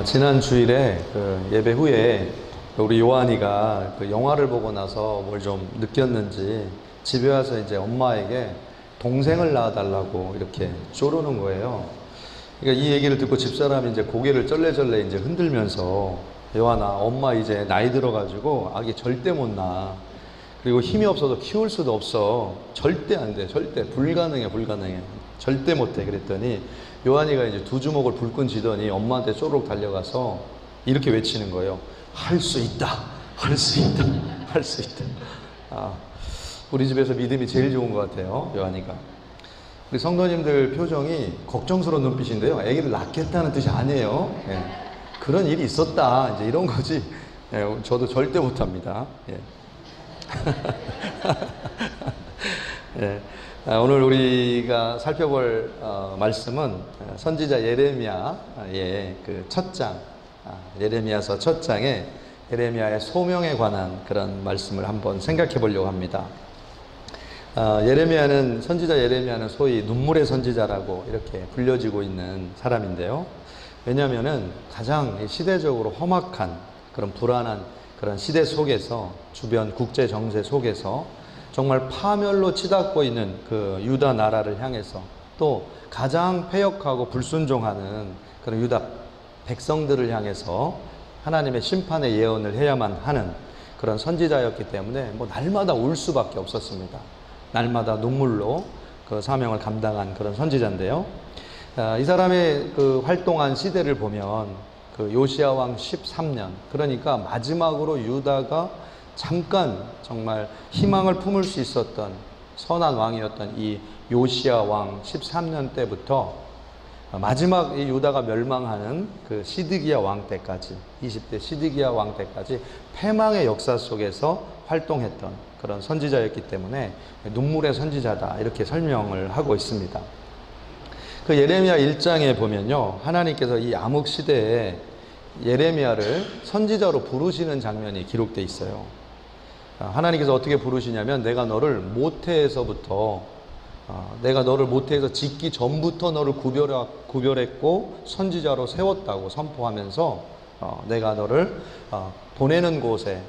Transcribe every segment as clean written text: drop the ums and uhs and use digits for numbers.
지난 주일에 그 예배 후에 우리 요한이가 그 영화를 보고 나서 뭘 좀 느꼈는지 집에 와서 이제 엄마에게 동생을 낳아달라고 이렇게 쪼르는 거예요. 그러니까 이 얘기를 듣고 집사람이 이제 고개를 쩔레쩔레 이제 흔들면서, 요한아, 엄마 이제 나이 들어가지고 아기 절대 못 낳아. 그리고 힘이 없어서 키울 수도 없어. 절대 안 돼. 절대 불가능해. 절대 못 해. 그랬더니 요한이가 이제 두 주먹을 불끈 쥐더니 엄마한테 쪼르륵 달려가서 이렇게 외치는 거예요. 할 수 있다. 할 수 있다. 할 수 있다. 우리 집에서 믿음이 제일 좋은 것 같아요, 요한이가. 우리 성도님들 표정이 걱정스러운 눈빛인데요, 아기를 낳겠다는 뜻이 아니에요. 예. 그런 일이 있었다, 이제 이런 거지. 예, 저도 절대 못합니다. 예. 예. 오늘 우리가 살펴볼 말씀은 선지자 예레미야의 그 첫 장, 예레미야서 첫 장에 예레미야의 소명에 관한 그런 말씀을 한번 생각해 보려고 합니다. 선지자 예레미야는 소위 눈물의 선지자라고 이렇게 불려지고 있는 사람인데요. 왜냐하면은 가장 시대적으로 험악한 그런 불안한 그런 시대 속에서, 주변 국제 정세 속에서 정말 파멸로 치닫고 있는 그 유다 나라를 향해서, 또 가장 패역하고 불순종하는 그런 유다 백성들을 향해서 하나님의 심판의 예언을 해야만 하는 그런 선지자였기 때문에 날마다 울 수밖에 없었습니다. 날마다 눈물로 그 사명을 감당한 그런 선지자인데요. 이 사람의 그 활동한 시대를 보면 그 요시야 왕 13년, 그러니까 마지막으로 유다가 잠깐 정말 희망을 품을 수 있었던 선한 왕이었던 이 요시야 왕 13년 때부터 마지막 이 유다가 멸망하는 그 시드기야 왕 때까지, 20대 시드기야 왕 때까지 패망의 역사 속에서 활동했던 그런 선지자였기 때문에 눈물의 선지자다, 이렇게 설명을 하고 있습니다. 그 예레미야 1장에 보면요, 하나님께서 이 암흑 시대에 예레미야를 선지자로 부르시는 장면이 기록되어 있어요. 하나님께서 어떻게 부르시냐면, 내가 너를 모태에서부터, 내가 너를 모태에서 짓기 전부터 너를 구별했고 선지자로 세웠다고 선포하면서 내가 너를 보내는 곳에,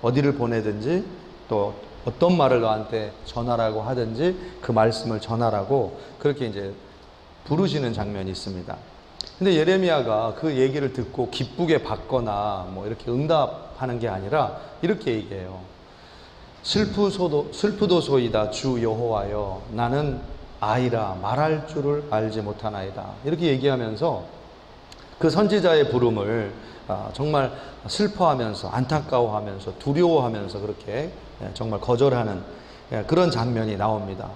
어디를 보내든지 또 어떤 말을 너한테 전하라고 하든지 그 말씀을 전하라고 그렇게 이제 부르시는 장면이 있습니다. 근데 예레미야가 그 얘기를 듣고 기쁘게 받거나 이렇게 응답하는 게 아니라 이렇게 얘기해요. 슬프도소이다 주 여호와여, 나는 아이라 말할 줄을 알지 못하나이다, 이렇게 얘기하면서 그 선지자의 부름을 정말 슬퍼하면서, 안타까워하면서, 두려워하면서 그렇게 정말 거절하는 그런 장면이 나옵니다.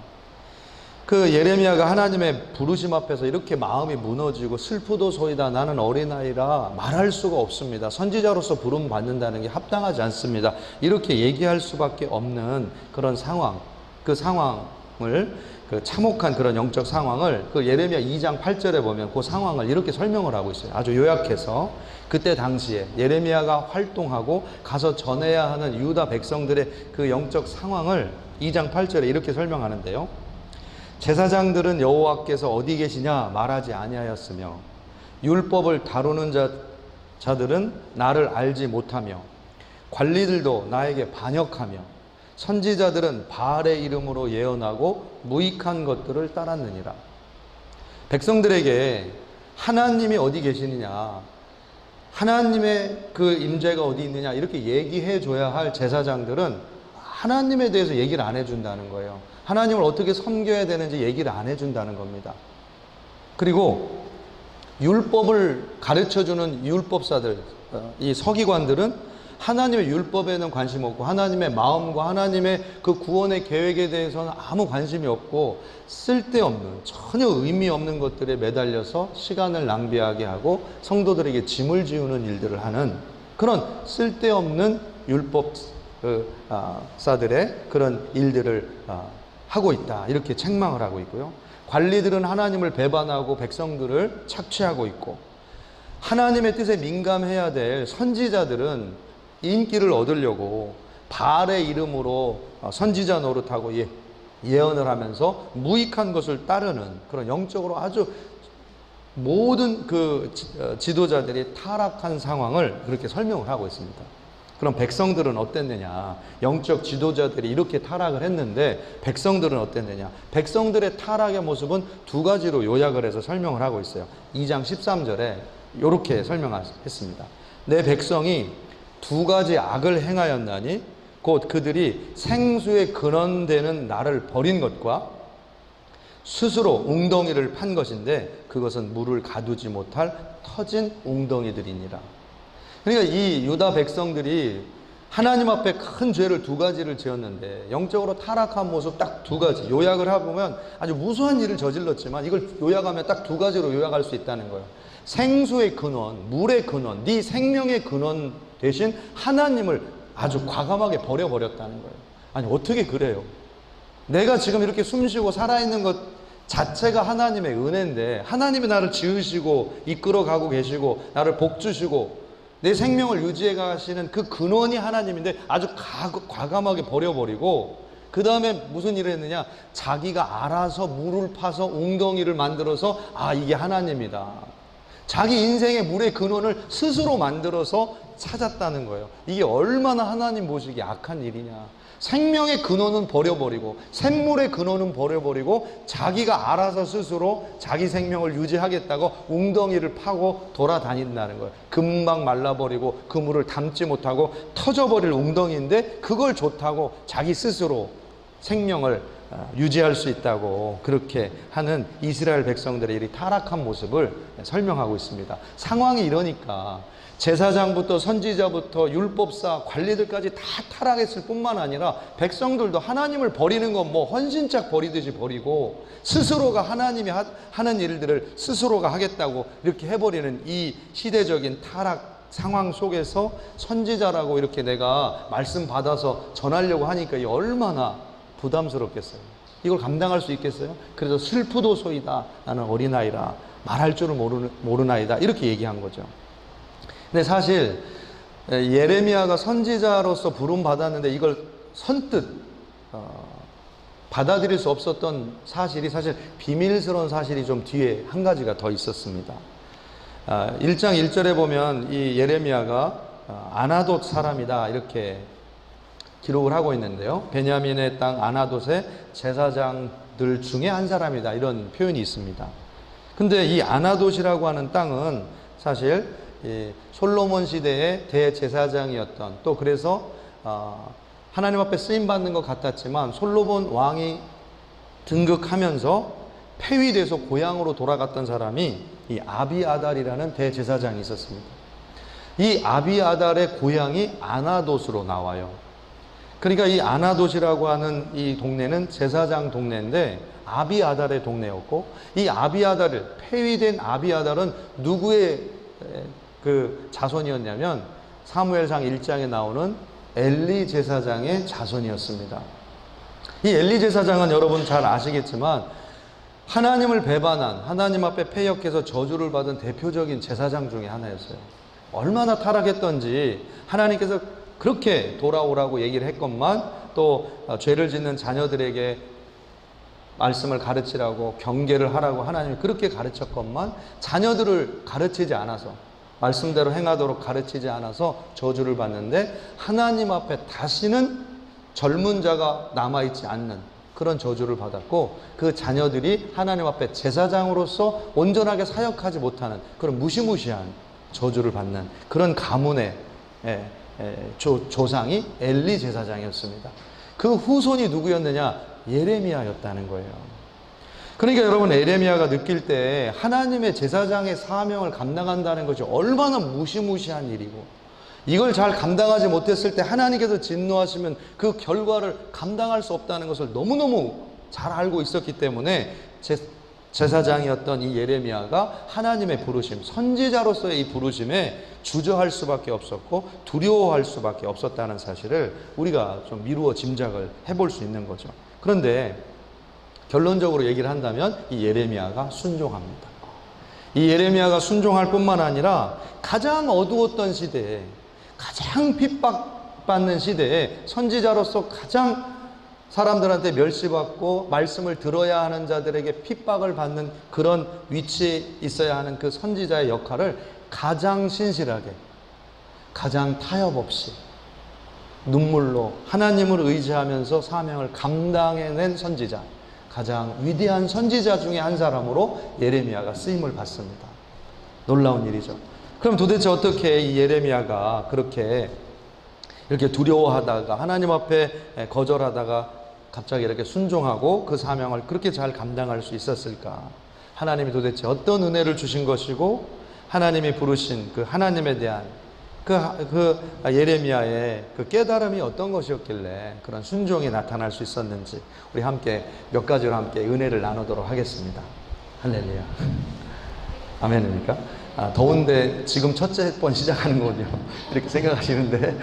그 예레미야가 하나님의 부르심 앞에서 이렇게 마음이 무너지고, 슬프도소이다, 나는 어린아이라 말할 수가 없습니다, 선지자로서 부름 받는다는 게 합당하지 않습니다, 이렇게 얘기할 수밖에 없는 그런 상황, 그 상황을, 그 참혹한 그런 영적 상황을 그 예레미야 2장 8절에 보면 그 상황을 이렇게 설명을 하고 있어요. 아주 요약해서 그때 당시에 예레미야가 활동하고 가서 전해야 하는 유다 백성들의 그 영적 상황을 2장 8절에 이렇게 설명하는데요. 제사장들은 여호와께서 어디 계시냐 말하지 아니하였으며, 율법을 다루는 자들은 나를 알지 못하며, 관리들도 나에게 반역하며, 선지자들은 바알의 이름으로 예언하고 무익한 것들을 따랐느니라. 백성들에게 하나님이 어디 계시느냐, 하나님의 그 임재가 어디 있느냐, 이렇게 얘기해 줘야 할 제사장들은 하나님에 대해서 얘기를 안 해준다는 거예요. 하나님을 어떻게 섬겨야 되는지 얘기를 안 해준다는 겁니다. 그리고 율법을 가르쳐주는 율법사들, 이 서기관들은 하나님의 율법에는 관심 없고, 하나님의 마음과 하나님의 그 구원의 계획에 대해서는 아무 관심이 없고, 쓸데없는, 전혀 의미 없는 것들에 매달려서 시간을 낭비하게 하고 성도들에게 짐을 지우는 일들을 하는 그런 쓸데없는 율법사들의 그런 일들을 하고 있다, 이렇게 책망을 하고 있고요. 관리들은 하나님을 배반하고 백성들을 착취하고 있고, 하나님의 뜻에 민감해야 될 선지자들은 인기를 얻으려고 바알의 이름으로 선지자 노릇하고 예언을 하면서 무익한 것을 따르는 그런 영적으로 아주 모든 그 지도자들이 타락한 상황을 그렇게 설명을 하고 있습니다. 그럼 백성들은 어땠느냐? 영적 지도자들이 이렇게 타락을 했는데 백성들은 어땠느냐? 백성들의 타락의 모습은 두 가지로 요약을 해서 설명을 하고 있어요. 2장 13절에 이렇게 설명했습니다. 내 백성이 두 가지 악을 행하였나니 곧 그들이 생수의 근원되는 나를 버린 것과 스스로 웅덩이를 판 것인데 그것은 물을 가두지 못할 터진 웅덩이들이니라. 그러니까 이 유다 백성들이 하나님 앞에 큰 죄를 두 가지를 지었는데 영적으로 타락한 모습 딱 두 가지 요약을 해보면 아주 무수한 일을 저질렀지만 이걸 요약하면 딱 두 가지로 요약할 수 있다는 거예요. 생수의 근원, 물의 근원, 네 생명의 근원 대신 하나님을 아주 과감하게 버려버렸다는 거예요. 아니 어떻게 그래요? 내가 지금 이렇게 숨쉬고 살아있는 것 자체가 하나님의 은혜인데 하나님이 나를 지으시고 이끌어가고 계시고 나를 복주시고 내 생명을 유지해 가시는 그 근원이 하나님인데 아주 과감하게 버려버리고 그 다음에 무슨 일을 했느냐? 자기가 알아서 물을 파서 웅덩이를 만들어서 아 이게 하나님이다. 자기 인생의 물의 근원을 스스로 만들어서 찾았다는 거예요. 이게 얼마나 하나님 보시기에 악한 일이냐. 생명의 근원은 버려버리고 샘물의 근원은 버려버리고 자기가 알아서 스스로 자기 생명을 유지하겠다고 웅덩이를 파고 돌아다닌다는 거예요. 금방 말라버리고 그 물을 담지 못하고 터져버릴 웅덩이인데 그걸 좋다고 자기 스스로 생명을 유지할 수 있다고 그렇게 하는 이스라엘 백성들의 이 타락한 모습을 설명하고 있습니다. 상황이 이러니까 제사장부터 선지자부터 율법사 관리들까지 다 타락했을 뿐만 아니라 백성들도 하나님을 버리는 건 뭐 헌신짝 버리듯이 버리고 스스로가 하나님이 하는 일들을 스스로가 하겠다고 이렇게 해버리는 이 시대적인 타락 상황 속에서 선지자라고 이렇게 내가 말씀 받아서 전하려고 하니까 이 얼마나 부담스럽겠어요. 이걸 감당할 수 있겠어요? 그래서 슬프도소이다. 나는 어린아이라 말할 줄을 모르나이다. 이렇게 얘기한 거죠. 근데 사실 예레미야가 선지자로서 부름받았는데 이걸 선뜻 받아들일 수 없었던 사실이 사실 비밀스러운 사실이 좀 뒤에 한 가지가 더 있었습니다. 1장 1절에 보면 이 예레미야가 아나돗 사람이다 이렇게 기록을 하고 있는데요. 베냐민의 땅 아나돗의 제사장들 중에 한 사람이다 이런 표현이 있습니다. 근데 이 아나돗이라고 하는 땅은 사실 솔로몬 시대의 대제사장이었던 또 그래서 하나님 앞에 쓰임받는 것 같았지만 솔로몬 왕이 등극하면서 폐위돼서 고향으로 돌아갔던 사람이 이 아비아달이라는 대제사장이 있었습니다. 이 아비아달의 고향이 아나돗으로 나와요. 그러니까 이 아나돗이라고 하는 이 동네는 제사장 동네인데 아비아달의 동네였고 이 아비아달을 폐위된 아비아달은 누구의 그 자손이었냐면 사무엘상 1장에 나오는 엘리 제사장의 자손이었습니다. 이 엘리 제사장은 여러분 잘 아시겠지만 하나님을 배반한 하나님 앞에 패역해서 저주를 받은 대표적인 제사장 중에 하나였어요. 얼마나 타락했던지 하나님께서 그렇게 돌아오라고 얘기를 했건만 또 죄를 짓는 자녀들에게 말씀을 가르치라고 경계를 하라고 하나님이 그렇게 가르쳤건만 자녀들을 가르치지 않아서 말씀대로 행하도록 가르치지 않아서 저주를 받는데 하나님 앞에 다시는 젊은 자가 남아있지 않는 그런 저주를 받았고 그 자녀들이 하나님 앞에 제사장으로서 온전하게 사역하지 못하는 그런 무시무시한 저주를 받는 그런 가문의 조상이 엘리 제사장이었습니다. 그 후손이 누구였느냐? 예레미야였다는 거예요. 그러니까 여러분 예레미야가 느낄 때 하나님의 제사장의 사명을 감당한다는 것이 얼마나 무시무시한 일이고 이걸 잘 감당하지 못했을 때 하나님께서 진노하시면 그 결과를 감당할 수 없다는 것을 너무너무 잘 알고 있었기 때문에 제사장이었던 이 예레미야가 하나님의 부르심, 선지자로서의 이 부르심에 주저할 수밖에 없었고 두려워할 수밖에 없었다는 사실을 우리가 좀 미루어 짐작을 해볼 수 있는 거죠. 그런데 결론적으로 얘기를 한다면 이 예레미야가 순종합니다. 이 예레미야가 순종할 뿐만 아니라 가장 어두웠던 시대에 가장 핍박받는 시대에 선지자로서 가장 사람들한테 멸시받고 말씀을 들어야 하는 자들에게 핍박을 받는 그런 위치에 있어야 하는 그 선지자의 역할을 가장 신실하게, 가장 타협 없이 눈물로 하나님을 의지하면서 사명을 감당해낸 선지자, 가장 위대한 선지자 중에 한 사람으로 예레미야가 쓰임을 받습니다. 놀라운 일이죠. 그럼 도대체 어떻게 이 예레미야가 그렇게 이렇게 두려워하다가 하나님 앞에 거절하다가 갑자기 이렇게 순종하고 그 사명을 그렇게 잘 감당할 수 있었을까? 하나님이 도대체 어떤 은혜를 주신 것이고 하나님이 부르신 그 하나님에 대한 그 예레미야의 그 깨달음이 어떤 것이었길래 그런 순종이 나타날 수 있었는지 우리 함께 몇 가지로 함께 은혜를 나누도록 하겠습니다. 할렐루야. 아멘입니까? 더운데 지금 첫째 번 시작하는 거군요. 이렇게 생각하시는데,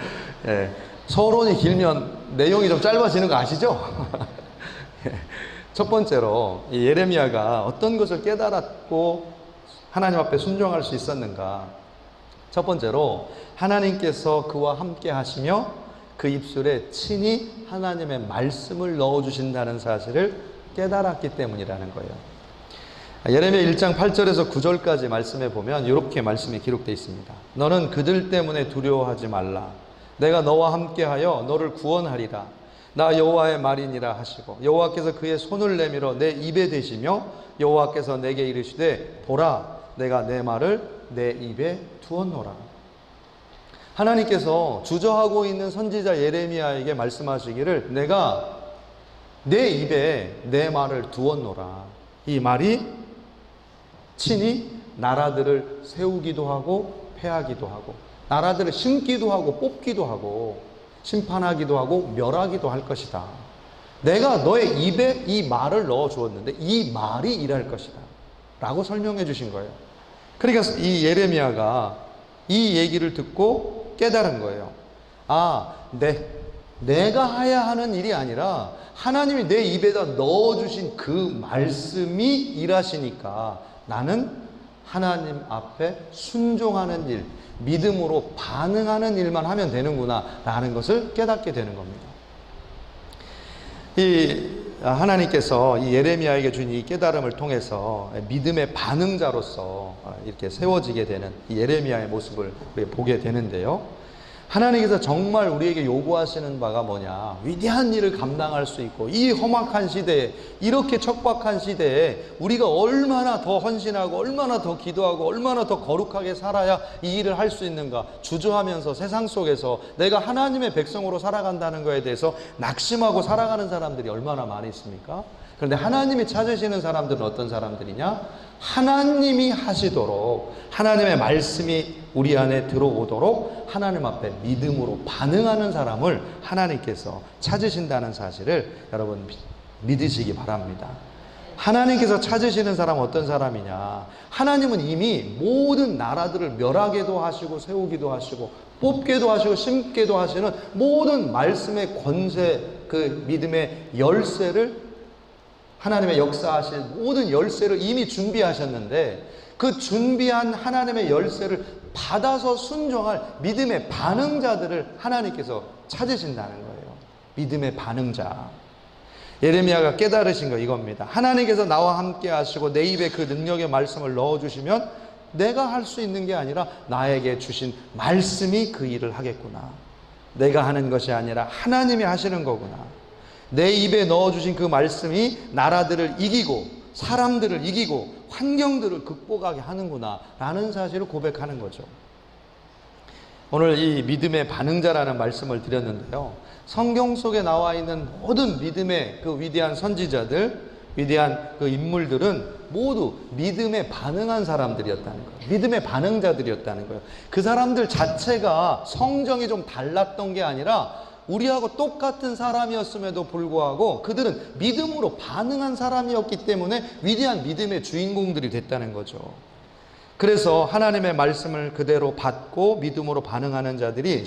예, 서론이 길면 내용이 좀 짧아지는 거 아시죠? 첫 번째로 이 예레미야가 어떤 것을 깨달았고 하나님 앞에 순종할 수 있었는가? 첫 번째로 하나님께서 그와 함께 하시며 그 입술에 친히 하나님의 말씀을 넣어주신다는 사실을 깨달았기 때문이라는 거예요. 예레미야 1장 8절에서 9절까지 말씀해 보면 이렇게 말씀이 기록되어 있습니다. 너는 그들 때문에 두려워하지 말라. 내가 너와 함께하여 너를 구원하리라. 나 여호와의 말이니라 하시고 여호와께서 그의 손을 내밀어 내 입에 대시며 여호와께서 내게 이르시되 보라 내가 내 말을 내 입에 두었노라. 하나님께서 주저하고 있는 선지자 예레미야에게 말씀하시기를 내가 내 입에 내 말을 두었노라. 이 말이 친히 나라들을 세우기도 하고 패하기도 하고 나라들을 심기도 하고 뽑기도 하고 심판하기도 하고 멸하기도 할 것이다. 내가 너의 입에 이 말을 넣어 주었는데 이 말이 일할 것이다 라고 설명해 주신 거예요. 그러니까 이 예레미야가 이 얘기를 듣고 깨달은 거예요. 내가 해야 하는 일이 아니라 하나님이 내 입에다 넣어주신 그 말씀이 일하시니까 나는 하나님 앞에 순종하는 일, 믿음으로 반응하는 일만 하면 되는구나 라는 것을 깨닫게 되는 겁니다. 하나님께서 이 예레미야에게 준 이 깨달음을 통해서 믿음의 반응자로서 이렇게 세워지게 되는 이 예레미야의 모습을 우리가 보게 되는데요. 하나님께서 정말 우리에게 요구하시는 바가 뭐냐? 위대한 일을 감당할 수 있고 이 험악한 시대에 이렇게 척박한 시대에 우리가 얼마나 더 헌신하고 얼마나 더 기도하고 얼마나 더 거룩하게 살아야 이 일을 할 수 있는가 주저하면서 세상 속에서 내가 하나님의 백성으로 살아간다는 것에 대해서 낙심하고 살아가는 사람들이 얼마나 많이 있습니까? 그런데 하나님이 찾으시는 사람들은 어떤 사람들이냐? 하나님이 하시도록 하나님의 말씀이 우리 안에 들어오도록 하나님 앞에 믿음으로 반응하는 사람을 하나님께서 찾으신다는 사실을 여러분 믿으시기 바랍니다. 하나님께서 찾으시는 사람은 어떤 사람이냐? 하나님은 이미 모든 나라들을 멸하게도 하시고 세우기도 하시고 뽑게도 하시고 심게도 하시는 모든 말씀의 권세, 그 믿음의 열쇠를 하나님의 역사하실 모든 열쇠를 이미 준비하셨는데 그 준비한 하나님의 열쇠를 받아서 순종할 믿음의 반응자들을 하나님께서 찾으신다는 거예요. 믿음의 반응자. 예레미야가 깨달으신 거 이겁니다. 하나님께서 나와 함께 하시고 내 입에 그 능력의 말씀을 넣어주시면 내가 할 수 있는 게 아니라 나에게 주신 말씀이 그 일을 하겠구나. 내가 하는 것이 아니라 하나님이 하시는 거구나. 내 입에 넣어주신 그 말씀이 나라들을 이기고 사람들을 이기고 환경들을 극복하게 하는구나 라는 사실을 고백하는 거죠. 오늘 이 믿음의 반응자라는 말씀을 드렸는데요. 성경 속에 나와 있는 모든 믿음의 그 위대한 선지자들, 위대한 그 인물들은 모두 믿음에 반응한 사람들이었다는 거예요. 믿음의 반응자들이었다는 거예요. 그 사람들 자체가 성정이 좀 달랐던 게 아니라 우리하고 똑같은 사람이었음에도 불구하고 그들은 믿음으로 반응한 사람이었기 때문에 위대한 믿음의 주인공들이 됐다는 거죠. 그래서 하나님의 말씀을 그대로 받고 믿음으로 반응하는 자들이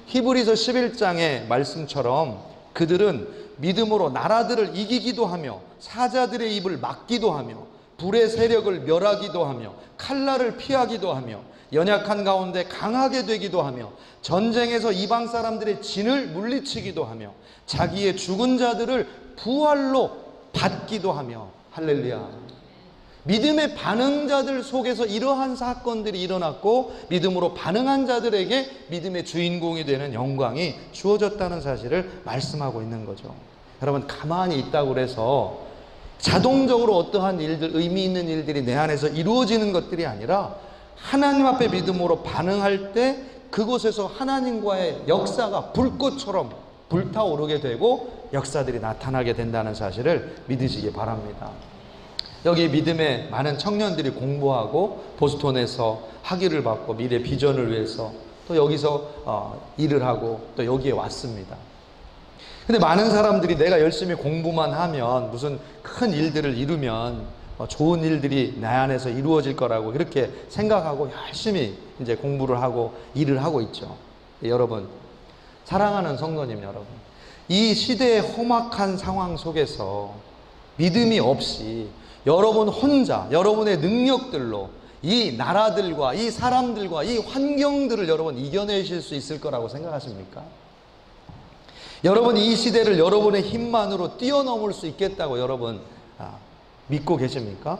히브리서 11장의 말씀처럼 그들은 믿음으로 나라들을 이기기도 하며 사자들의 입을 막기도 하며 불의 세력을 멸하기도 하며 칼날을 피하기도 하며 연약한 가운데 강하게 되기도 하며 전쟁에서 이방 사람들의 진을 물리치기도 하며 자기의 죽은 자들을 부활로 받기도 하며 할렐루야. 믿음의 반응자들 속에서 이러한 사건들이 일어났고 믿음으로 반응한 자들에게 믿음의 주인공이 되는 영광이 주어졌다는 사실을 말씀하고 있는 거죠. 여러분, 가만히 있다고 해서 자동적으로 어떠한 일들, 의미 있는 일들이 내 안에서 이루어지는 것들이 아니라 하나님 앞에 믿음으로 반응할 때 그곳에서 하나님과의 역사가 불꽃처럼 불타오르게 되고 역사들이 나타나게 된다는 사실을 믿으시기 바랍니다. 여기 믿음의 많은 청년들이 공부하고 보스턴에서 학위를 받고 미래 비전을 위해서 또 여기서 일을 하고 또 여기에 왔습니다. 근데 많은 사람들이 내가 열심히 공부만 하면 무슨 큰 일들을 이루면 좋은 일들이 내 안에서 이루어질 거라고 이렇게 생각하고 열심히 이제 공부를 하고 일을 하고 있죠. 여러분, 사랑하는 성도님 여러분, 이 시대의 험악한 상황 속에서 믿음이 없이 여러분 혼자 여러분의 능력들로 이 나라들과 이 사람들과 이 환경들을 여러분 이겨내실 수 있을 거라고 생각하십니까? 여러분, 이 시대를 여러분의 힘만으로 뛰어넘을 수 있겠다고 여러분 믿고 계십니까?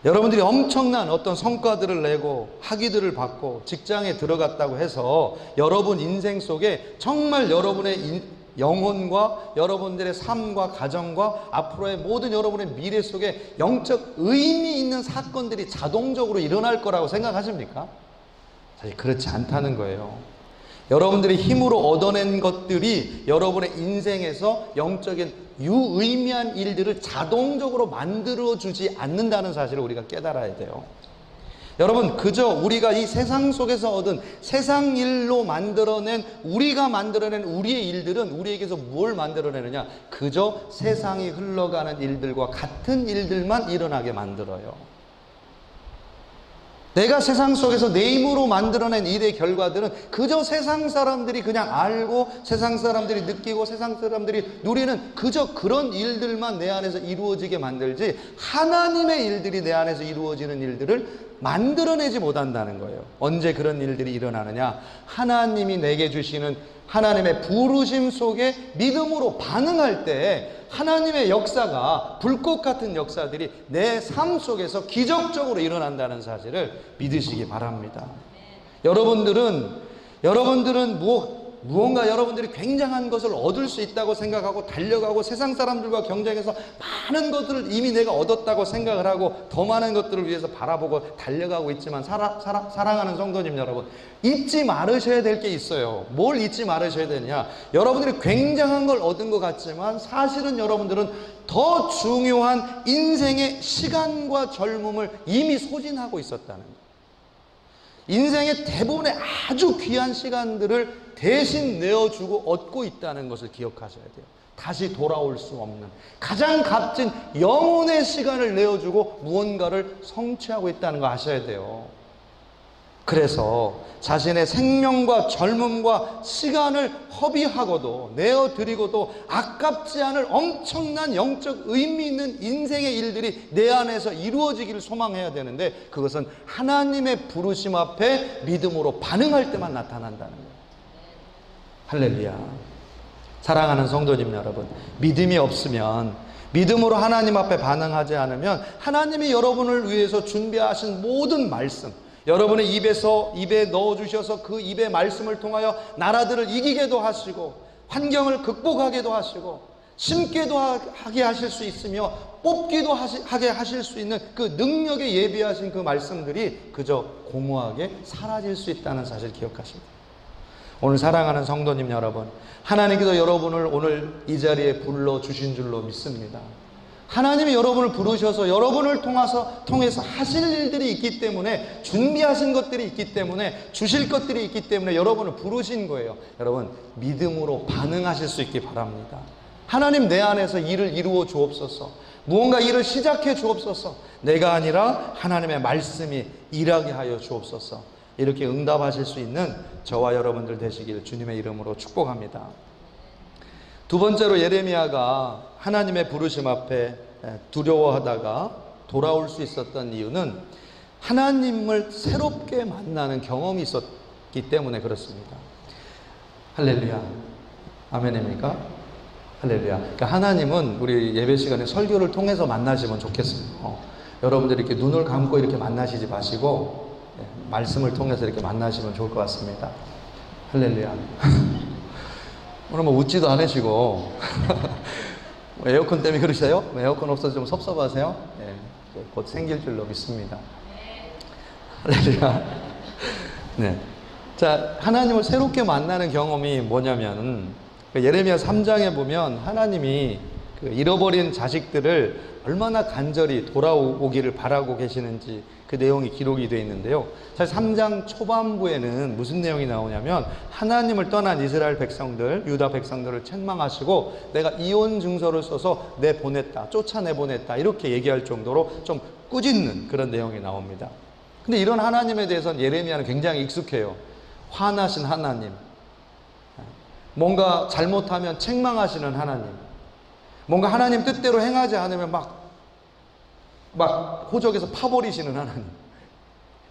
여러분들이 엄청난 어떤 성과들을 내고 학위들을 받고 직장에 들어갔다고 해서 여러분 인생 속에 정말 여러분의 영혼과 여러분들의 삶과 가정과 앞으로의 모든 여러분의 미래 속에 영적 의미 있는 사건들이 자동적으로 일어날 거라고 생각하십니까? 사실 그렇지 않다는 거예요. 여러분들이 힘으로 얻어낸 것들이 여러분의 인생에서 영적인 유의미한 일들을 자동적으로 만들어주지 않는다는 사실을 우리가 깨달아야 돼요. 여러분, 그저 우리가 이 세상 속에서 얻은 세상 일로 만들어낸, 우리가 만들어낸 우리의 일들은 우리에게서 뭘 만들어내느냐? 그저 세상이 흘러가는 일들과 같은 일들만 일어나게 만들어요. 내가 세상 속에서 내 힘으로 만들어낸 일의 결과들은 그저 세상 사람들이 그냥 알고 세상 사람들이 느끼고 세상 사람들이 누리는 그저 그런 일들만 내 안에서 이루어지게 만들지 하나님의 일들이 내 안에서 이루어지는 일들을 만들어내지 못한다는 거예요. 언제 그런 일들이 일어나느냐? 하나님이 내게 주시는 하나님의 부르심 속에 믿음으로 반응할 때 하나님의 역사가 불꽃 같은 역사들이 내 삶 속에서 기적적으로 일어난다는 사실을 믿으시기 바랍니다. 여러분들은 무언가 여러분들이 굉장한 것을 얻을 수 있다고 생각하고 달려가고 세상 사람들과 경쟁해서 많은 것들을 이미 내가 얻었다고 생각을 하고 더 많은 것들을 위해서 바라보고 달려가고 있지만 사랑하는 성도님 여러분, 잊지 말으셔야 될 게 있어요. 뭘 잊지 말으셔야 되냐? 여러분들이 굉장한 걸 얻은 것 같지만 사실은 여러분들은 더 중요한 인생의 시간과 젊음을 이미 소진하고 있었다는 거예요. 인생의 대부분의 아주 귀한 시간들을 대신 내어주고 얻고 있다는 것을 기억하셔야 돼요. 다시 돌아올 수 없는 가장 값진 영혼의 시간을 내어주고 무언가를 성취하고 있다는 거 아셔야 돼요. 그래서 자신의 생명과 젊음과 시간을 허비하고도 내어드리고도 아깝지 않을 엄청난 영적 의미 있는 인생의 일들이 내 안에서 이루어지기를 소망해야 되는데 그것은 하나님의 부르심 앞에 믿음으로 반응할 때만 나타난다는 거예요. 할렐루야. 사랑하는 성도님 여러분, 믿음이 없으면, 믿음으로 하나님 앞에 반응하지 않으면 하나님이 여러분을 위해서 준비하신 모든 말씀, 여러분의 입에 넣어주셔서 그 입의 말씀을 통하여 나라들을 이기게도 하시고 환경을 극복하게도 하시고 심게도 하게 하실 수 있으며 뽑기도 하게 하실 수 있는 그 능력에 예비하신 그 말씀들이 그저 고무하게 사라질 수 있다는 사실 기억하십니다. 오늘 사랑하는 성도님 여러분, 하나님께서 여러분을 오늘 이 자리에 불러주신 줄로 믿습니다. 하나님이 여러분을 부르셔서 여러분을 통해서 하실 일들이 있기 때문에, 준비하신 것들이 있기 때문에, 주실 것들이 있기 때문에 여러분을 부르신 거예요. 여러분, 믿음으로 반응하실 수 있기 바랍니다. 하나님, 내 안에서 일을 이루어 주옵소서. 무언가 일을 시작해 주옵소서. 내가 아니라 하나님의 말씀이 일하게 하여 주옵소서. 이렇게 응답하실 수 있는 저와 여러분들 되시길 주님의 이름으로 축복합니다. 두 번째로, 예레미야가 하나님의 부르심 앞에 두려워하다가 돌아올 수 있었던 이유는 하나님을 새롭게 만나는 경험이 있었기 때문에 그렇습니다. 할렐루야. 아멘입니까? 할렐루야. 그러니까 하나님은 우리 예배 시간에 설교를 통해서 만나시면 좋겠어요. 여러분들이 이렇게 눈을 감고 이렇게 만나시지 마시고 말씀을 통해서 이렇게 만나시면 좋을 것 같습니다. 할렐루야. 오늘 뭐 웃지도 않으시고 에어컨 때문에 그러세요? 에어컨 없어서 좀 섭섭하세요? 네, 곧 생길 줄로 믿습니다. 할렐루야. 네. 자, 하나님을 새롭게 만나는 경험이 뭐냐면 예레미야 3장에 보면 하나님이 그 잃어버린 자식들을 얼마나 간절히 돌아오기를 바라고 계시는지 그 내용이 기록이 되어 있는데요. 사실 3장 초반부에는 무슨 내용이 나오냐면 하나님을 떠난 이스라엘 백성들, 유다 백성들을 책망하시고 내가 이혼 증서를 써서 내보냈다, 쫓아내보냈다 이렇게 얘기할 정도로 좀 꾸짖는 그런 내용이 나옵니다. 근데 이런 하나님에 대해서는 예레미야는 굉장히 익숙해요. 화나신 하나님, 뭔가 잘못하면 책망하시는 하나님, 뭔가 하나님 뜻대로 행하지 않으면 막 호적에서 파버리시는 하나님,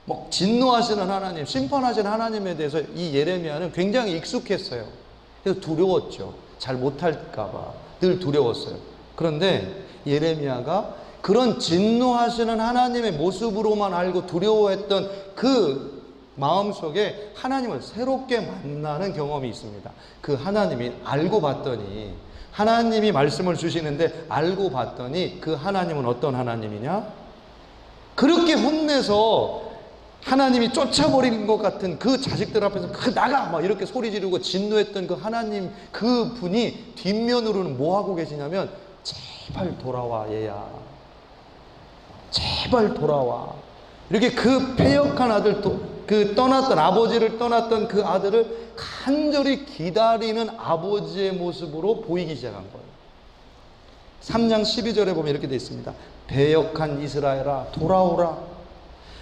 막 진노하시는 하나님, 심판하시는 하나님에 대해서 이 예레미야는 굉장히 익숙했어요. 그래서 두려웠죠. 잘 못할까봐 늘 두려웠어요. 그런데 예레미야가 그런 진노하시는 하나님의 모습으로만 알고 두려워했던 그 마음속에 하나님을 새롭게 만나는 경험이 있습니다. 그 하나님이 알고 봤더니, 하나님이 말씀을 주시는데 알고 봤더니 그 하나님은 어떤 하나님이냐? 그렇게 혼내서 하나님이 쫓아버린 것 같은 그 자식들 앞에서 나가! 막 이렇게 소리 지르고 진노했던 그 하나님, 그 분이 뒷면으로는 뭐 하고 계시냐면 제발 돌아와 얘야, 제발 돌아와. 이렇게 그 패역한 아들, 그 떠났던 아버지를 떠났던 그 아들을 간절히 기다리는 아버지의 모습으로 보이기 시작한 거예요. 3장 12절에 보면 이렇게 되어 있습니다. 패역한 이스라엘아 돌아오라.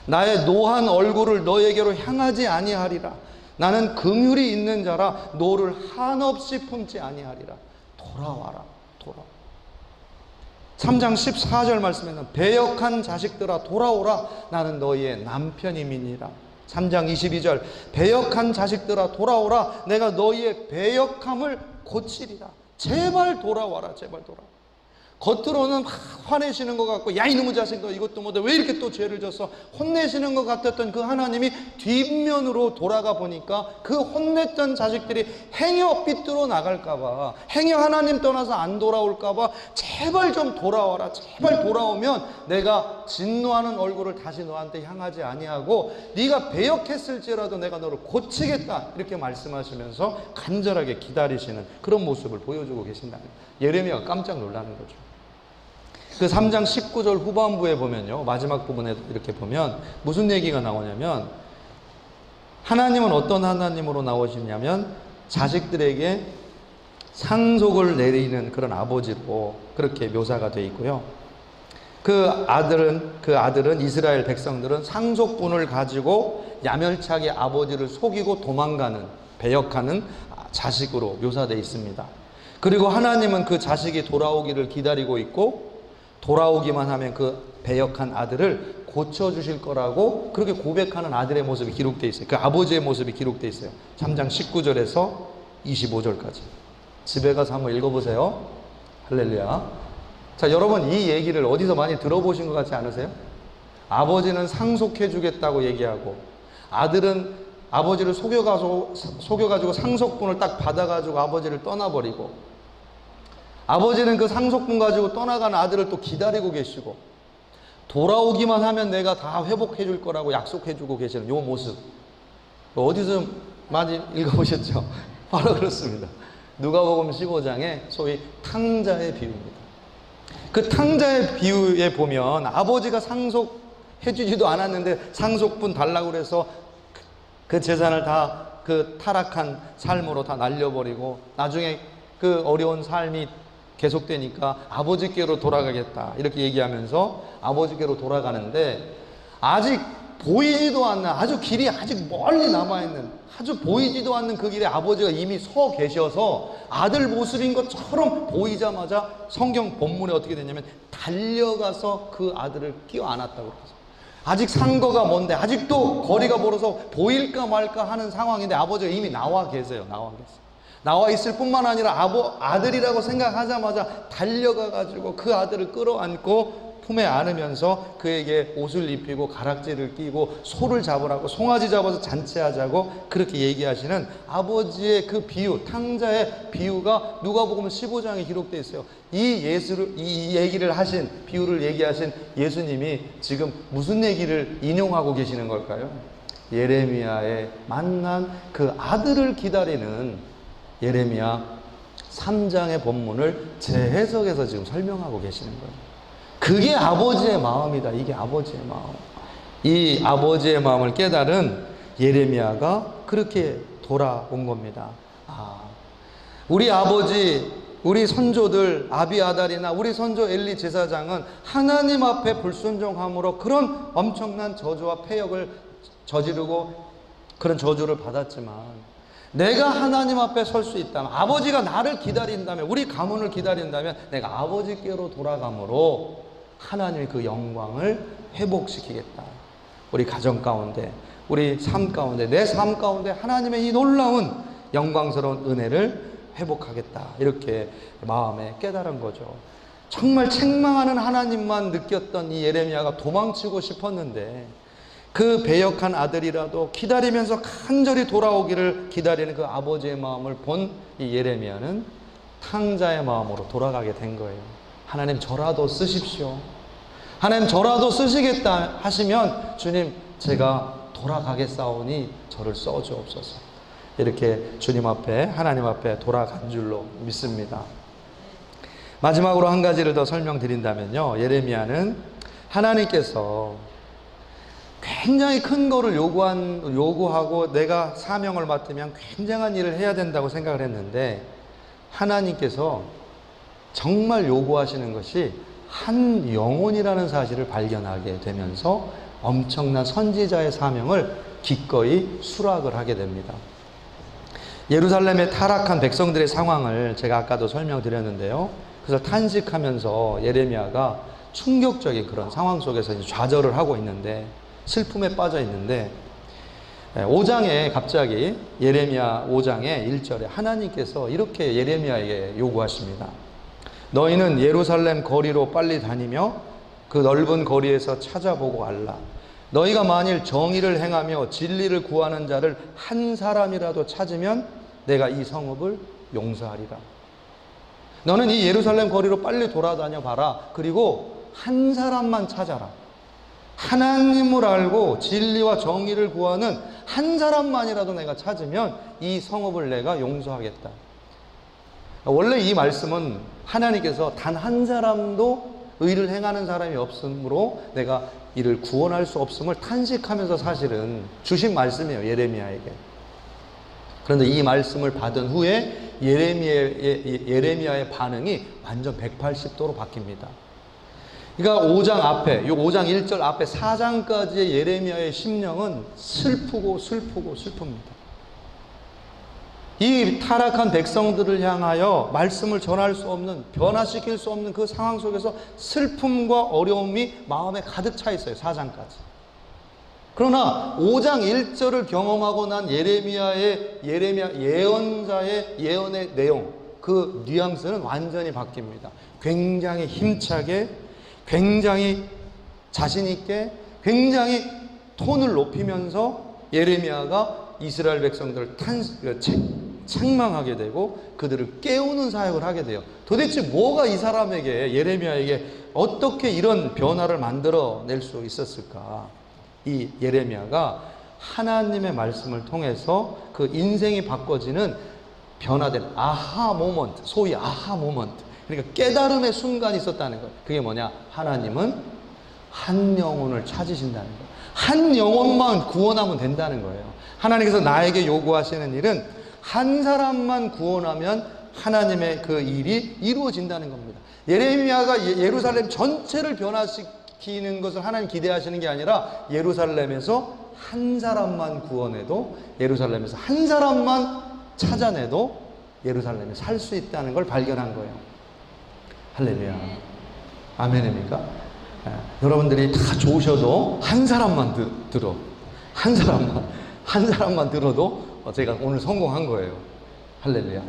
나의 노한 얼굴을 너에게로 향하지 아니하리라. 나는 긍휼이 있는 자라 너를 한없이 품지 아니하리라. 돌아와라. 돌아와. 3장 14절 말씀에는 배역한 자식들아 돌아오라. 나는 너희의 남편임이니라. 3장 22절 배역한 자식들아 돌아오라. 내가 너희의 배역함을 고치리라. 제발 돌아와라. 제발 돌아와. 겉으로는 막 화내시는 것 같고 야 이놈의 자식 너 이것도 못해 왜 이렇게 또 죄를 졌어 혼내시는 것 같았던 그 하나님이 뒷면으로 돌아가 보니까 그 혼냈던 자식들이 행여 삐뚤어 나갈까봐, 행여 하나님 떠나서 안 돌아올까봐 제발 좀 돌아와라. 제발 돌아오면 내가 진노하는 얼굴을 다시 너한테 향하지 아니하고 네가 배역했을지라도 내가 너를 고치겠다. 이렇게 말씀하시면서 간절하게 기다리시는 그런 모습을 보여주고 계신다는 거예요. 예레미야가 깜짝 놀라는 거죠. 그 3장 19절 후반부에 보면요, 마지막 부분에 이렇게 보면 무슨 얘기가 나오냐면 하나님은 어떤 하나님으로 나오시냐면 자식들에게 상속을 내리는 그런 아버지로 그렇게 묘사가 되어 있고요. 그 아들은 이스라엘 백성들은 상속분을 가지고 야멸차게 아버지를 속이고 도망가는, 배역하는 자식으로 묘사되어 있습니다. 그리고 하나님은 그 자식이 돌아오기를 기다리고 있고 돌아오기만 하면 그 배역한 아들을 고쳐주실 거라고 그렇게 고백하는 아들의 모습이 기록되어 있어요. 그 아버지의 모습이 기록되어 있어요. 3장 19절에서 25절까지. 집에 가서 한번 읽어보세요. 할렐루야. 자, 여러분 이 얘기를 어디서 많이 들어보신 것 같지 않으세요? 아버지는 상속해 주겠다고 얘기하고 아들은 아버지를 속여가지고 상속분을 딱 받아가지고 아버지를 떠나버리고 아버지는 그 상속분 가지고 떠나가는 아들을 또 기다리고 계시고 돌아오기만 하면 내가 다 회복해 줄 거라고 약속해 주고 계시는 이 모습 어디서 많이 읽어보셨죠? 바로 그렇습니다. 누가복음 15장에 소위 탕자의 비유입니다. 그 탕자의 비유에 보면 아버지가 상속해 주지도 않았는데 상속분 달라고 그래서 그 재산을 다 그 타락한 삶으로 다 날려버리고 나중에 그 어려운 삶이 계속되니까 아버지께로 돌아가겠다 이렇게 얘기하면서 아버지께로 돌아가는데 아직 보이지도 않는 아주 길이 아직 멀리 남아있는 아주 보이지도 않는 그 길에 아버지가 이미 서 계셔서 아들 모습인 것처럼 보이자마자 성경 본문에 어떻게 되냐면 달려가서 그 아들을 끼워 안았다고 그러죠. 아직 산거가 먼데 아직도 거리가 멀어서 보일까 말까 하는 상황인데 아버지가 이미 나와 계세요. 나와 있을 뿐만 아니라 아들이라고 생각하자마자 달려가 가지고 그 아들을 끌어안고 품에 안으면서 그에게 옷을 입히고 가락지를 끼고 소를 잡으라고, 송아지 잡아서 잔치하자고 그렇게 얘기하시는 아버지의 그 비유, 탕자의 비유가 누가복음 15장에 기록되어 있어요. 이 얘기를 하신, 비유를 얘기하신 예수님이 지금 무슨 얘기를 인용하고 계시는 걸까요? 예레미야의 만난 그 아들을 기다리는 예레미야 3장의 본문을 재해석해서 지금 설명하고 계시는 거예요. 그게 아버지의 마음이다. 이게 아버지의 마음. 이 아버지의 마음을 깨달은 예레미야가 그렇게 돌아온 겁니다. 우리 아버지, 우리 선조들 아비아달이나 우리 선조 엘리 제사장은 하나님 앞에 불순종함으로 그런 엄청난 저주와 폐역을 저지르고 그런 저주를 받았지만, 내가 하나님 앞에 설 수 있다면, 아버지가 나를 기다린다면, 우리 가문을 기다린다면 내가 아버지께로 돌아감으로 하나님의 그 영광을 회복시키겠다. 우리 가정 가운데, 우리 삶 가운데, 내 삶 가운데 하나님의 이 놀라운 영광스러운 은혜를 회복하겠다. 이렇게 마음에 깨달은 거죠. 정말 책망하는 하나님만 느꼈던 이 예레미야가 도망치고 싶었는데, 그 배역한 아들이라도 기다리면서 간절히 돌아오기를 기다리는 그 아버지의 마음을 본 이 예레미야는 탕자의 마음으로 돌아가게 된 거예요. 하나님, 저라도 쓰십시오. 하나님, 저라도 쓰시겠다 하시면 주님, 제가 돌아가겠사오니 저를 써주옵소서. 이렇게 주님 앞에, 하나님 앞에 돌아간 줄로 믿습니다. 마지막으로 한 가지를 더 설명드린다면요, 예레미야는 하나님께서 굉장히 큰 거를 요구하고 내가 사명을 맡으면 굉장한 일을 해야 된다고 생각을 했는데, 하나님께서 정말 요구하시는 것이 한 영혼이라는 사실을 발견하게 되면서 엄청난 선지자의 사명을 기꺼이 수락을 하게 됩니다. 예루살렘의 타락한 백성들의 상황을 제가 아까도 설명드렸는데요, 그래서 탄식하면서 예레미야가 충격적인 그런 상황 속에서 좌절을 하고 있는데, 슬픔에 빠져 있는데, 5장에 갑자기 예레미야 5장의 1절에 하나님께서 이렇게 예레미야에게 요구하십니다. 너희는 예루살렘 거리로 빨리 다니며 그 넓은 거리에서 찾아보고 알라. 너희가 만일 정의를 행하며 진리를 구하는 자를 한 사람이라도 찾으면 내가 이 성읍을 용서하리라. 너는 이 예루살렘 거리로 빨리 돌아다녀 봐라. 그리고 한 사람만 찾아라. 하나님을 알고 진리와 정의를 구하는 한 사람만이라도 내가 찾으면 이 성읍을 내가 용서하겠다. 원래 이 말씀은 하나님께서 단 한 사람도 의를 행하는 사람이 없으므로 내가 이를 구원할 수 없음을 탄식하면서 사실은 주신 말씀이에요, 예레미야에게. 그런데 이 말씀을 받은 후에 예레미야의 반응이 완전 180도로 바뀝니다. 그러니까 5장 앞에, 이 5장 1절 앞에 4장까지의 예레미야의 심령은 슬픕니다. 이 타락한 백성들을 향하여 말씀을 전할 수 없는, 변화시킬 수 없는 그 상황 속에서 슬픔과 어려움이 마음에 가득 차 있어요, 4장까지. 그러나 5장 1절을 경험하고 난 예레미야 예언자의 예언의 내용, 그 뉘앙스는 완전히 바뀝니다. 굉장히 힘차게, 굉장히 자신있게, 굉장히 톤을 높이면서 예레미야가 이스라엘 백성들을 책망하게 되고 그들을 깨우는 사역을 하게 돼요. 도대체 뭐가 이 사람에게, 예레미야에게 어떻게 이런 변화를 만들어낼 수 있었을까? 이 예레미야가 하나님의 말씀을 통해서 그 인생이 바꿔지는 변화된 아하 모먼트, 소위 아하 모먼트, 그러니까 깨달음의 순간이 있었다는 거예요. 그게 뭐냐? 하나님은 한 영혼을 찾으신다는 거예요. 한 영혼만 구원하면 된다는 거예요. 하나님께서 나에게 요구하시는 일은 한 사람만 구원하면 하나님의 그 일이 이루어진다는 겁니다. 예레미야가 예루살렘 전체를 변화시키는 것을 하나님 기대하시는 게 아니라 예루살렘에서 한 사람만 구원해도, 예루살렘에서 한 사람만 찾아내도 예루살렘에 살 수 있다는 걸 발견한 거예요. 할렐루야. 아멘입니까? 여러분들이 다 좋으셔도 한 사람만 들어. 한 사람만 들어도 제가 오늘 성공한 거예요. 할렐루야.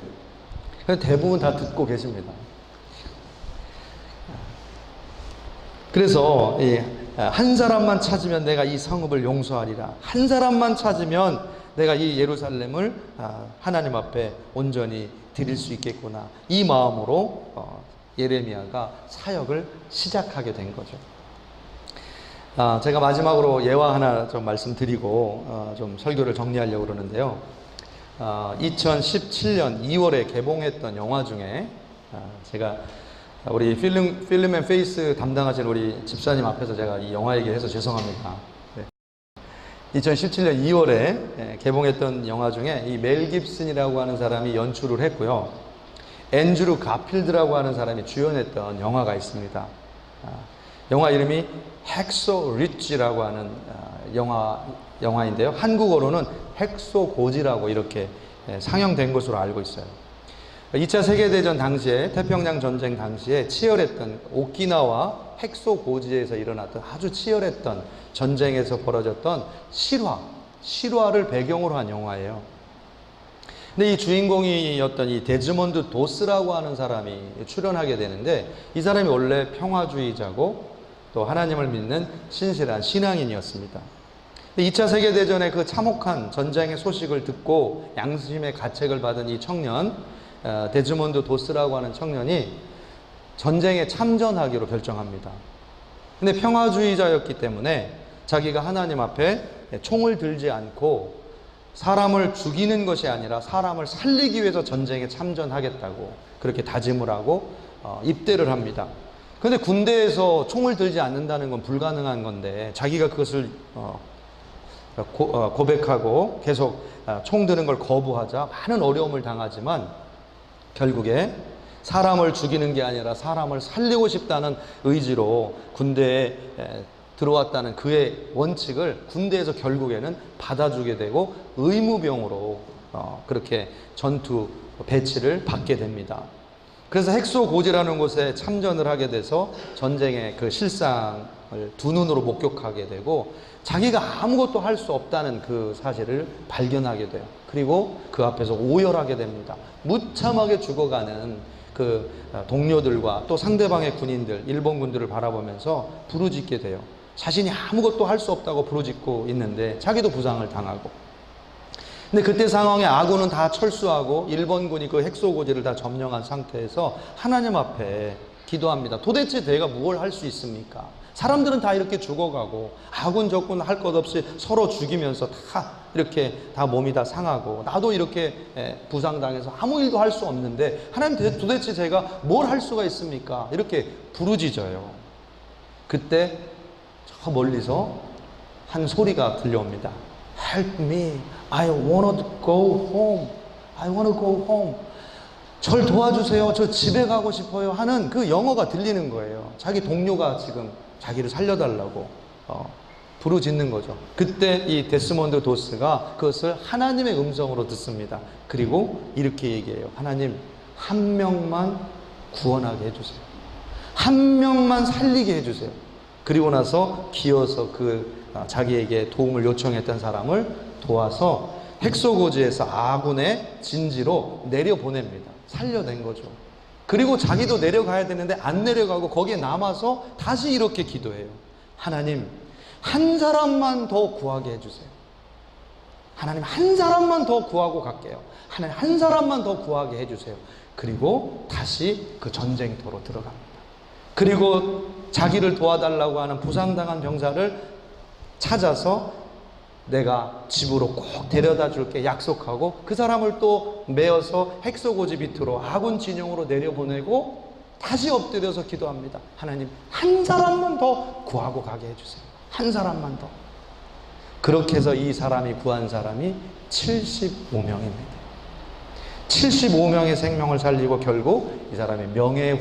대부분 다 듣고 계십니다. 그래서 한 사람만 찾으면 내가 이 성읍을 용서하리라. 한 사람만 찾으면 내가 이 예루살렘을 하나님 앞에 온전히 드릴 수 있겠구나. 이 마음으로 예레미야가 사역을 시작하게 된 거죠. 제가 마지막으로 예화 하나 좀 말씀드리고 좀 설교를 정리하려고 그러는데요. 2017년 2월에 개봉했던 영화 중에 제가 우리 필름 앤 페이스 담당하신 우리 집사님 앞에서 제가 이 영화 얘기해서 죄송합니다. 2017년 2월에 개봉했던 영화 중에 이 멜 깁슨이라고 하는 사람이 연출을 했고요. 앤드류 가필드라고 하는 사람이 주연했던 영화가 있습니다. 영화 이름이 핵소 리치라고 하는 영화인데요. 한국어로는 핵소고지라고 이렇게 상영된 것으로 알고 있어요. 2차 세계대전 당시에, 태평양 전쟁 당시에 치열했던 오키나와 핵소고지에서 일어났던 아주 치열했던 전쟁에서 벌어졌던 실화를 배경으로 한 영화예요. 근데 이 주인공이었던 이 데즈몬드 도스라고 하는 사람이 출연하게 되는데, 이 사람이 원래 평화주의자고 또 하나님을 믿는 신실한 신앙인이었습니다. 2차 세계대전의 그 참혹한 전쟁의 소식을 듣고 양심의 가책을 받은 이 청년, 데즈몬드 도스라고 하는 청년이 전쟁에 참전하기로 결정합니다. 근데 평화주의자였기 때문에 자기가 하나님 앞에 총을 들지 않고 사람을 죽이는 것이 아니라 사람을 살리기 위해서 전쟁에 참전하겠다고 그렇게 다짐을 하고 입대를 합니다. 그런데 군대에서 총을 들지 않는다는 건 불가능한 건데, 자기가 그것을 고백하고 계속 총 드는 걸 거부하자 많은 어려움을 당하지만 결국에 사람을 죽이는 게 아니라 사람을 살리고 싶다는 의지로 군대에 들어왔다는 그의 원칙을 군대에서 결국에는 받아주게 되고 의무병으로 그렇게 전투 배치를 받게 됩니다. 그래서 핵소고지라는 곳에 참전을 하게 돼서 전쟁의 그 실상을 두 눈으로 목격하게 되고, 자기가 아무것도 할 수 없다는 그 사실을 발견하게 돼요. 그리고 그 앞에서 오열하게 됩니다. 무참하게 죽어가는 그 동료들과 또 상대방의 군인들, 일본군들을 바라보면서 부르짖게 돼요. 자신이 아무것도 할 수 없다고 부르짖고 있는데 자기도 부상을 당하고. 근데 그때 상황에 아군은 다 철수하고 일본군이 그 핵소고지를 다 점령한 상태에서 하나님 앞에 기도합니다. 도대체 내가 뭘 할 수 있습니까? 사람들은 다 이렇게 죽어가고 아군 적군 할 것 없이 서로 죽이면서 다 이렇게 다 몸이 다 상하고 나도 이렇게 부상당해서 아무 일도 할 수 없는데 하나님 도대체 제가 뭘 할 수가 있습니까? 이렇게 부르짖어요. 그때 저 멀리서 한 소리가 들려옵니다. Help me. I want to go home. I want to go home. 절 도와주세요. 저 집에 가고 싶어요. 하는 그 영어가 들리는 거예요. 자기 동료가 지금 자기를 살려달라고 부르짖는 거죠. 그때 이 데스몬드 도스가 그것을 하나님의 음성으로 듣습니다. 그리고 이렇게 얘기해요. 하나님, 한 명만 구원하게 해주세요. 한 명만 살리게 해주세요. 그리고 나서 기어서 그 자기에게 도움을 요청했던 사람을 도와서 핵소고지에서 아군의 진지로 내려보냅니다. 살려낸 거죠. 그리고 자기도 내려가야 되는데 안 내려가고 거기에 남아서 다시 이렇게 기도해요. 하나님, 한 사람만 더 구하게 해주세요. 하나님, 한 사람만 더 구하고 갈게요. 하나님, 한 사람만 더 구하게 해주세요. 그리고 다시 그 전쟁터로 들어갑니다. 그리고 자기를 도와달라고 하는 부상당한 병사를 찾아서 내가 집으로 꼭 데려다 줄게 약속하고 그 사람을 또 메어서 핵소고지 밑으로 아군 진영으로 내려보내고 다시 엎드려서 기도합니다. 하나님, 한 사람만 더 구하고 가게 해주세요. 한 사람만 더. 그렇게 해서 이 사람이 구한 사람이 75명입니다. 75명의 생명을 살리고 결국 이 사람의 명예의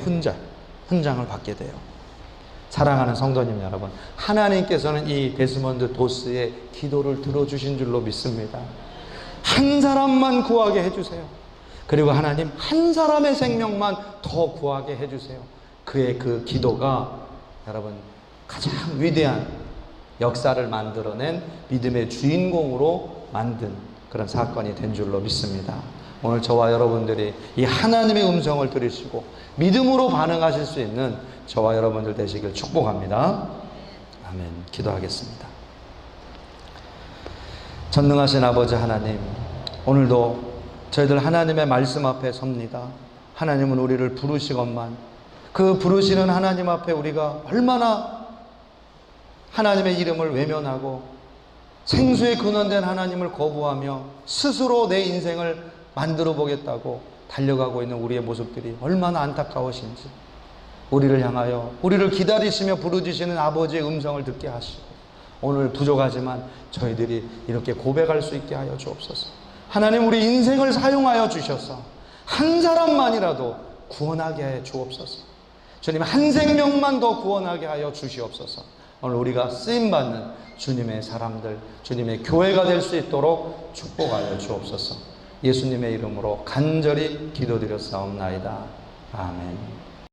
훈장을 받게 돼요. 사랑하는 성도님 여러분, 하나님께서는 이 데스몬드 도스의 기도를 들어주신 줄로 믿습니다. 한 사람만 구하게 해주세요. 그리고 하나님, 한 사람의 생명만 더 구하게 해주세요. 그의 그 기도가 여러분 가장 위대한 역사를 만들어낸 믿음의 주인공으로 만든 그런 사건이 된 줄로 믿습니다. 오늘 저와 여러분들이 이 하나님의 음성을 들으시고 믿음으로 반응하실 수 있는 저와 여러분들 되시길 축복합니다. 아멘. 기도하겠습니다. 전능하신 아버지 하나님, 오늘도 저희들 하나님의 말씀 앞에 섭니다. 하나님은 우리를 부르시건만 그 부르시는 하나님 앞에 우리가 얼마나 하나님의 이름을 외면하고 생수의 근원된 하나님을 거부하며 스스로 내 인생을 만들어 보겠다고 달려가고 있는 우리의 모습들이 얼마나 안타까우신지, 우리를 향하여 우리를 기다리시며 부르짖으시는 아버지의 음성을 듣게 하시고 오늘 부족하지만 저희들이 이렇게 고백할 수 있게 하여 주옵소서. 하나님, 우리 인생을 사용하여 주셔서 한 사람만이라도 구원하게 하여 주옵소서. 주님, 한 생명만 더 구원하게 하여 주시옵소서. 오늘 우리가 쓰임받는 주님의 사람들, 주님의 교회가 될 수 있도록 축복하여 주옵소서. 예수님의 이름으로 간절히 기도드렸사옵나이다. 아멘.